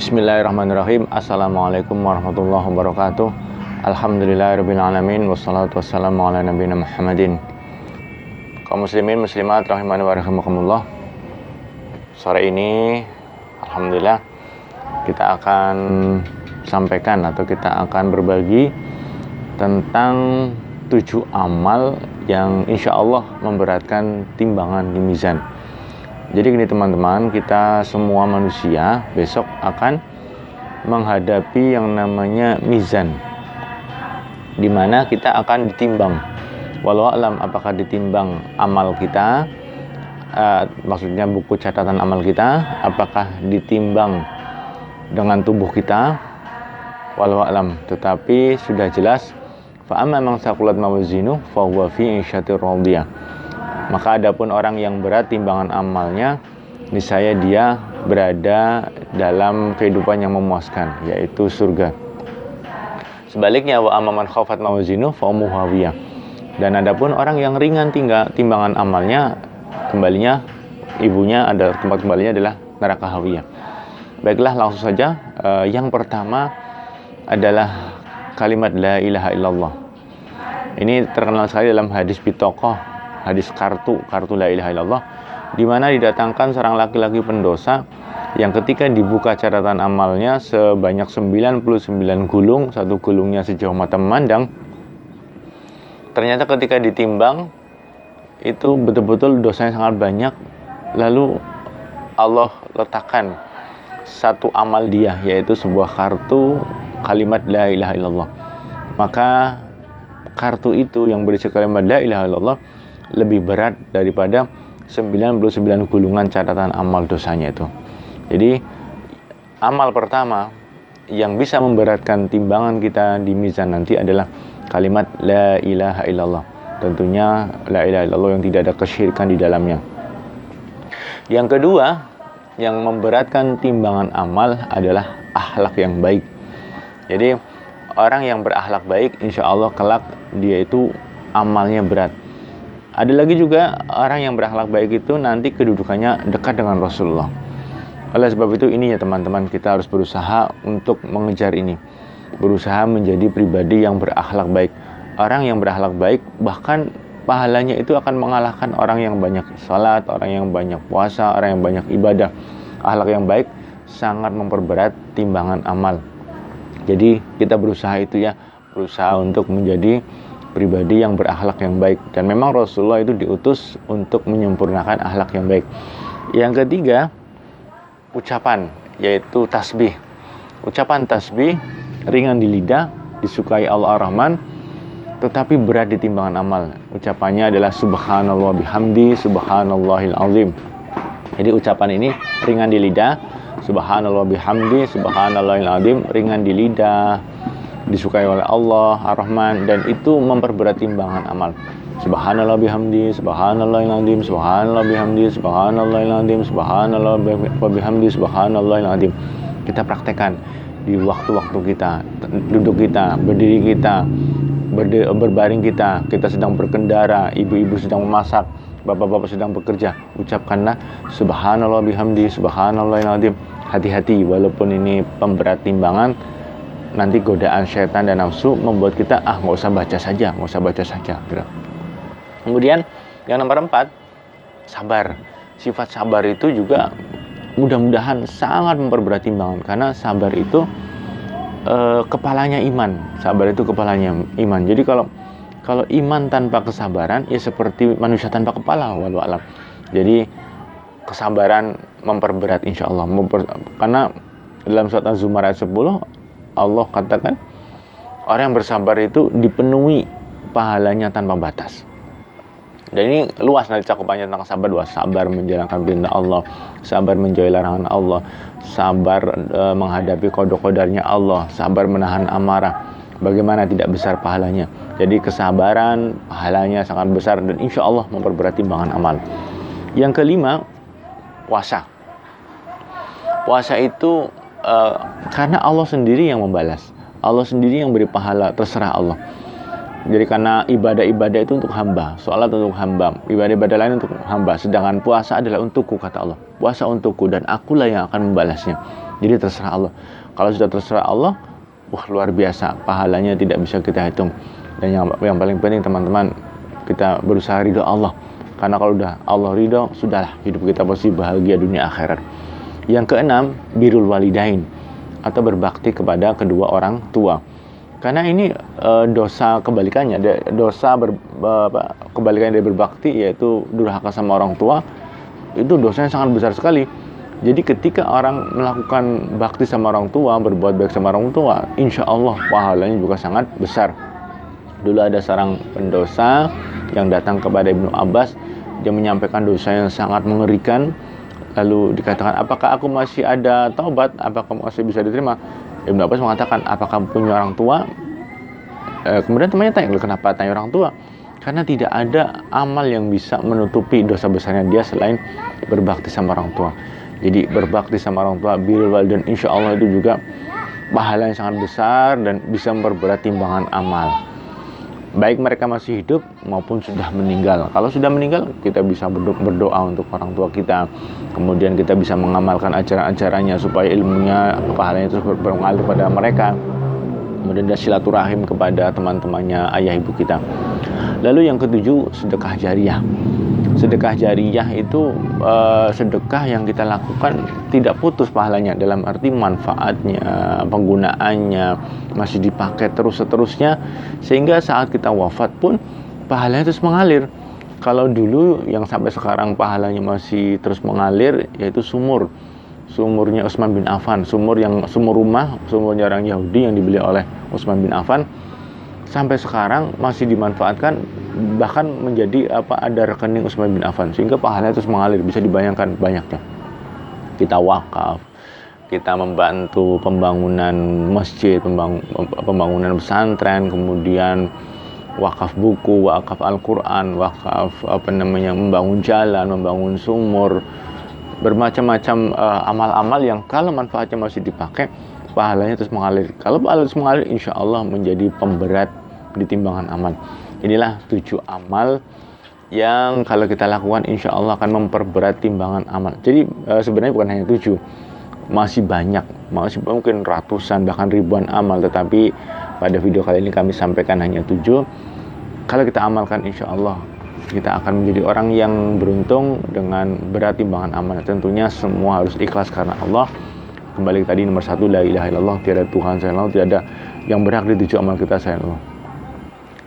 Bismillahirrahmanirrahim. Assalamualaikum warahmatullahi wabarakatuh. Alhamdulillahirrabbilalamin. Wassalatu wassalamu ala nabiyina Muhammadin. Kaum muslimin muslimat rahimani wa rahimakumullah. Sore ini alhamdulillah kita akan sampaikan atau kita akan berbagi tentang 7 amal yang insya Allah memberatkan timbangan di mizan. Jadi gini teman-teman, kita semua manusia besok akan menghadapi yang namanya mizan, di mana kita akan ditimbang. Walau alam apakah ditimbang amal kita, maksudnya buku catatan amal kita, apakah ditimbang dengan tubuh kita, walau alam. Tetapi sudah jelas, fa amma man saqulat mawazinuhu fa huwa fi 'ishatir radiyah. Maka adapun orang yang berat timbangan amalnya, niscaya dia berada dalam kehidupan yang memuaskan, yaitu surga. Sebaliknya, wa amman khafat mawazinuhu fa ummuhu hawiyah. Dan adapun orang yang ringan timbangan amalnya, kembalinya ibunya ada tempat kembalinya adalah neraka hawiyah. Baiklah, langsung saja. Yang pertama adalah kalimat la ilaha illallah. Ini terkenal sekali dalam hadis bitokoh, hadis kartu la ilaha illallah, di mana didatangkan seorang laki-laki pendosa yang ketika dibuka catatan amalnya sebanyak 99 gulung, satu gulungnya sejauh mata memandang. Ternyata ketika ditimbang itu betul-betul dosanya sangat banyak. Lalu Allah letakkan satu amal dia, yaitu sebuah kartu kalimat la ilaha illallah. Maka kartu itu yang berisi kalimat la ilaha illallah lebih berat daripada 99 gulungan catatan amal dosanya itu. Jadi amal pertama yang bisa memberatkan timbangan kita di mizan nanti adalah kalimat la ilaha illallah. Tentunya la ilaha illallah yang tidak ada kesyirikan di dalamnya. Yang kedua yang memberatkan timbangan amal adalah akhlak yang baik. Jadi orang yang berakhlak baik, insya Allah kelak dia itu amalnya berat. Ada lagi juga orang yang berakhlak baik itu nanti kedudukannya dekat dengan Rasulullah. Oleh sebab itu ini ya teman-teman, kita harus berusaha untuk mengejar ini. Berusaha menjadi pribadi yang berakhlak baik. Orang yang berakhlak baik bahkan pahalanya itu akan mengalahkan orang yang banyak salat, orang yang banyak puasa, orang yang banyak ibadah. Akhlak yang baik sangat memperberat timbangan amal. Jadi kita berusaha itu ya, berusaha untuk menjadi pribadi yang berakhlak yang baik. Dan memang Rasulullah itu diutus untuk menyempurnakan akhlak yang baik. Yang ketiga, ucapan, yaitu tasbih. Ucapan tasbih ringan di lidah, disukai Allah Ar-Rahman, tetapi berat di timbangan amal. Ucapannya adalah subhanallah bihamdi, subhanallahil azim. Jadi ucapan ini ringan di lidah, subhanallah bihamdi, subhanallahil azim, ringan di lidah, disukai oleh Allah Ar-Rahman, dan itu memperberat timbangan amal. Subhanallah bihamdi, subhanallahil azim, subhanallah bihamdi, subhanallahil azim, subhanallah bihamdi, subhanallahil azim. Kita praktekkan di waktu-waktu kita, duduk kita, berdiri kita, berbaring kita sedang berkendara, ibu-ibu sedang memasak, bapak-bapak sedang bekerja, ucapkanlah subhanallah bihamdi, subhanallahil azim. Hati-hati, walaupun ini pemberat timbangan, nanti godaan syaitan dan nafsu membuat kita nggak usah baca saja. Gitu. Kemudian yang nomor 4, sabar. Sifat sabar itu juga mudah-mudahan sangat memperberat timbangan, karena sabar itu kepalanya iman. Sabar itu kepalanya iman. Jadi kalau iman tanpa kesabaran ya seperti manusia tanpa kepala, walau alam. Jadi kesabaran memperberat insya Allah. Karena dalam surat Az-Zumar ayat 10 Allah katakan orang yang bersabar itu dipenuhi pahalanya tanpa batas. Dan ini luas nanti cakupannya tentang sabar. Sabar menjalankan perintah Allah, sabar menjauhi larangan Allah, sabar menghadapi qada-qadarnya Allah, sabar menahan amarah. Bagaimana tidak besar pahalanya. Jadi kesabaran pahalanya sangat besar dan insya Allah memperberat timbangan amal. Yang kelima, puasa. Puasa itu karena Allah sendiri yang membalas, Allah sendiri yang beri pahala, terserah Allah. Jadi karena ibadah-ibadah itu untuk hamba, sholat untuk hamba, ibadah-ibadah lain untuk hamba, sedangkan puasa adalah untukku, kata Allah. Puasa untukku dan akulah yang akan membalasnya. Jadi terserah Allah. Kalau sudah terserah Allah, wah luar biasa, pahalanya tidak bisa kita hitung. Dan yang paling penting teman-teman, kita berusaha ridho Allah. Karena kalau udah Allah ridho, sudahlah, hidup kita pasti bahagia dunia akhirat. Yang keenam, birrul walidain, atau berbakti kepada kedua orang tua. Karena ini dosa kebalikannya, kebalikannya dari berbakti, yaitu durhaka sama orang tua. Itu dosanya sangat besar sekali. Jadi ketika orang melakukan bakti sama orang tua, berbuat baik sama orang tua, insya Allah pahalanya juga sangat besar. Dulu ada seorang pendosa yang datang kepada Ibnu Abbas. Dia menyampaikan dosa yang sangat mengerikan. Lalu dikatakan, apakah aku masih ada taubat? Apakah masih bisa diterima? Ibnu Abbas mengatakan, apakah kamu punya orang tua? Kemudian temannya tanya, kenapa tanya orang tua? Karena tidak ada amal yang bisa menutupi dosa besarnya dia selain berbakti sama orang tua. Jadi berbakti sama orang tua, birrul walidain, insya Allah itu juga pahala yang sangat besar dan bisa memperberat timbangan amal. Baik mereka masih hidup maupun sudah meninggal. Kalau sudah meninggal, kita bisa berdoa untuk orang tua kita. Kemudian kita bisa mengamalkan ajaran-ajarannya supaya ilmunya, pahalanya terus mengalir pada mereka. Kemudian dia silaturahim kepada teman-temannya, ayah ibu kita. Lalu yang ketujuh, sedekah jariyah. Sedekah jariyah itu sedekah yang kita lakukan tidak putus pahalanya, dalam arti manfaatnya, penggunaannya masih dipakai terus-seterusnya, sehingga saat kita wafat pun pahalanya terus mengalir. Kalau dulu yang sampai sekarang pahalanya masih terus mengalir, yaitu sumurnya Utsman bin Affan, sumur rumah, sumurnya orang Yahudi yang dibeli oleh Utsman bin Affan, sampai sekarang masih dimanfaatkan, bahkan menjadi ada rekening Utsman bin Affan, sehingga pahalanya terus mengalir. Bisa dibayangkan banyaknya. Kita wakaf, kita membantu pembangunan masjid, pembangunan pesantren, kemudian wakaf buku, wakaf Al-Quran, wakaf membangun jalan, membangun sumur, bermacam-macam amal-amal yang kalau manfaatnya masih dipakai, pahalanya terus mengalir. Kalau pahala terus mengalir, insya Allah menjadi pemberat di timbangan amal. Inilah 7 amal yang kalau kita lakukan insya Allah akan memperberat timbangan amal. Jadi sebenarnya bukan hanya 7, masih banyak, masih mungkin ratusan bahkan ribuan amal, tetapi pada video kali ini kami sampaikan hanya 7. Kalau kita amalkan insya Allah kita akan menjadi orang yang beruntung dengan berat timbangan amal. Tentunya semua harus ikhlas karena Allah. Kembali tadi nomor 1, la ilaha illallah, tiada Tuhan selain Allah, tidak ada yang berhak di 7 amal kita selain Allah.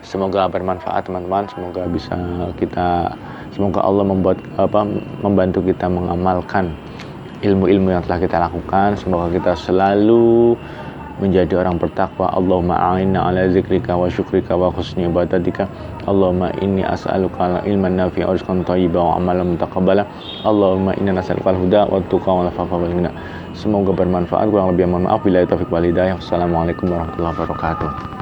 Semoga bermanfaat teman-teman, semoga Allah membantu kita mengamalkan ilmu-ilmu yang telah kita lakukan. Semoga kita selalu menjadi orang bertakwa. Allahumma a'inna ala zikrika wa syukrika wa husni ibadatika. Allahumma inni as'aluka ilman nafi'a wa rizqan thayyiban wa amalan mutaqabbala. Allahumma inna nas'aluka al-huda wa tuqa wa al-afafa wal ghina. Semoga bermanfaat. Kurang lebih mohon maaf. Billahi taufiq wal hidayah. Wassalamualaikum warahmatullahi wabarakatuh.